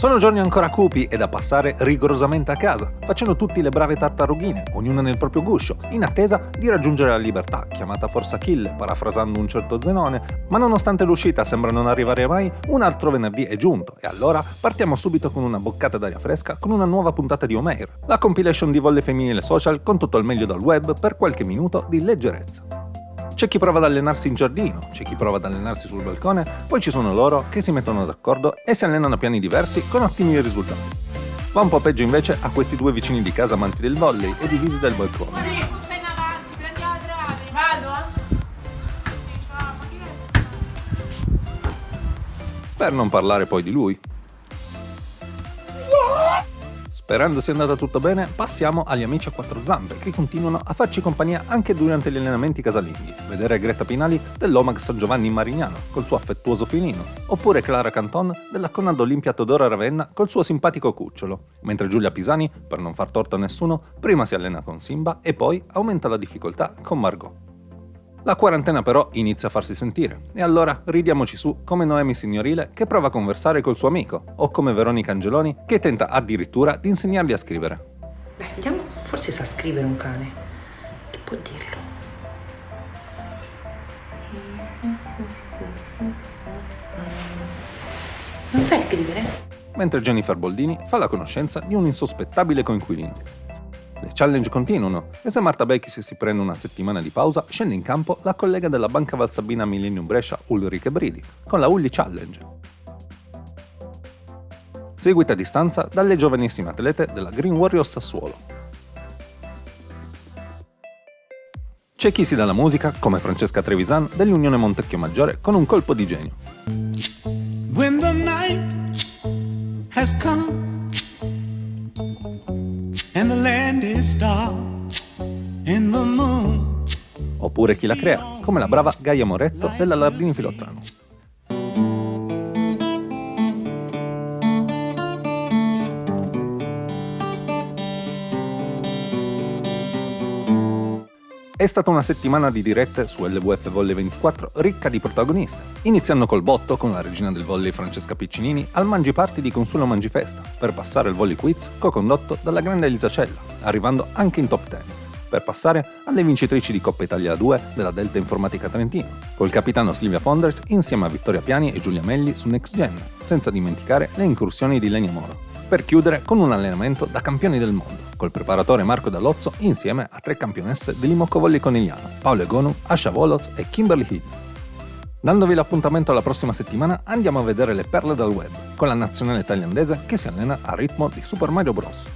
Sono giorni ancora cupi e da passare rigorosamente a casa, facendo tutti le brave tartarughine, ognuna nel proprio guscio, in attesa di raggiungere la libertà, chiamata forse Achille, parafrasando un certo Zenone, ma nonostante l'uscita sembra non arrivare mai, un altro venerdì è giunto e allora partiamo subito con una boccata d'aria fresca con una nuova puntata di Omeir, la compilation di volley femminile social con tutto il meglio dal web per qualche minuto di leggerezza. C'è chi prova ad allenarsi in giardino, c'è chi prova ad allenarsi sul balcone, poi ci sono loro che si mettono d'accordo e si allenano a piani diversi con ottimi risultati. Va un po' peggio invece a questi due vicini di casa amanti del volley e divisi dal balcone. Maria, tu stai in avanti, prendi la trave. Vado, Per non parlare poi di lui. Sperando sia andata tutto bene, passiamo agli amici a quattro zampe che continuano a farci compagnia anche durante gli allenamenti casalinghi. Vedere Greta Pinali dell'Omag San Giovanni in Marignano col suo affettuoso felino, oppure Clara Canton della Conad Olimpia Todora Ravenna col suo simpatico cucciolo, mentre Giulia Pisani, per non far torto a nessuno, prima si allena con Simba e poi aumenta la difficoltà con Margot. La quarantena però inizia a farsi sentire, e allora ridiamoci su come Noemi Signorile che prova a conversare col suo amico, o come Veronica Angeloni che tenta addirittura di insegnargli a scrivere. Vediamo, forse sa scrivere un cane. Chi può dirlo? Non sai scrivere? Mentre Jennifer Boldini fa la conoscenza di un insospettabile coinquilino. Le challenge continuano e se Marta Bechis si prende una settimana di pausa, scende in campo la collega della Banca Valsabina Millennium Brescia Ulrike Bridi con la Ulli Challenge. Seguita a distanza dalle giovanissime atlete della Green Warriors Sassuolo. C'è chi si dà la musica, come Francesca Trevisan dell'Unione Montecchio Maggiore, con un colpo di genio. When the night has come and the land is dark and the moon. Oppure chi la crea, come la brava Gaia Moretto della Lardini Filottano. È stata una settimana di dirette su LVF Volley 24 ricca di protagonisti, iniziando col botto con la regina del volley Francesca Piccinini al Mangiparty di Consuelo Mangifesta, per passare al volley quiz co-condotto dalla grande Elisa Cella, arrivando anche in top 10, per passare alle vincitrici di Coppa Italia 2 della Delta Informatica Trentino, col capitano Silvia Fonders insieme a Vittoria Piani e Giulia Melli su Next Gen, senza dimenticare le incursioni di Lenia Moro. Per chiudere con un allenamento da campioni del mondo, col preparatore Marco Dall'Ozzo insieme a tre campionesse dell'Imocco Volley Conigliano, Paola Egonu, Asha Volos e Kimberly Heath. Dandovi l'appuntamento alla prossima settimana, andiamo a vedere le perle del web, con la nazionale thailandese che si allena a ritmo di Super Mario Bros.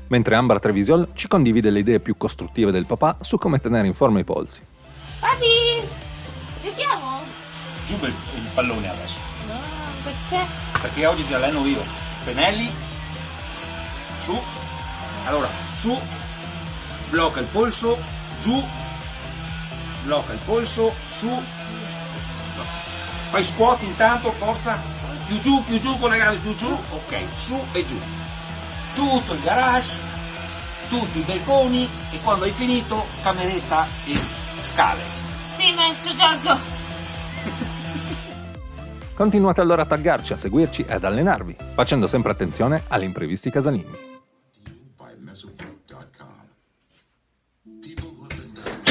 Mentre Ambra Trevisiol ci condivide le idee più costruttive del papà su come tenere in forma i polsi. Papi, giochiamo? Giù il pallone adesso, No, perché? perché oggi ti alleno io. Pennelli, su, allora, su, blocca il polso, giù, blocca il polso, su, fai squat intanto, forza, più giù con le gambe, più giù, ok, su e giù. Tutto il garage, tutti i balconi e quando hai finito cameretta e scale. Sì, maestro Giorgio. Continuate allora a taggarci, a seguirci e ad allenarvi, facendo sempre attenzione agli imprevisti casalinghi. by Mesobook.com. People who have been down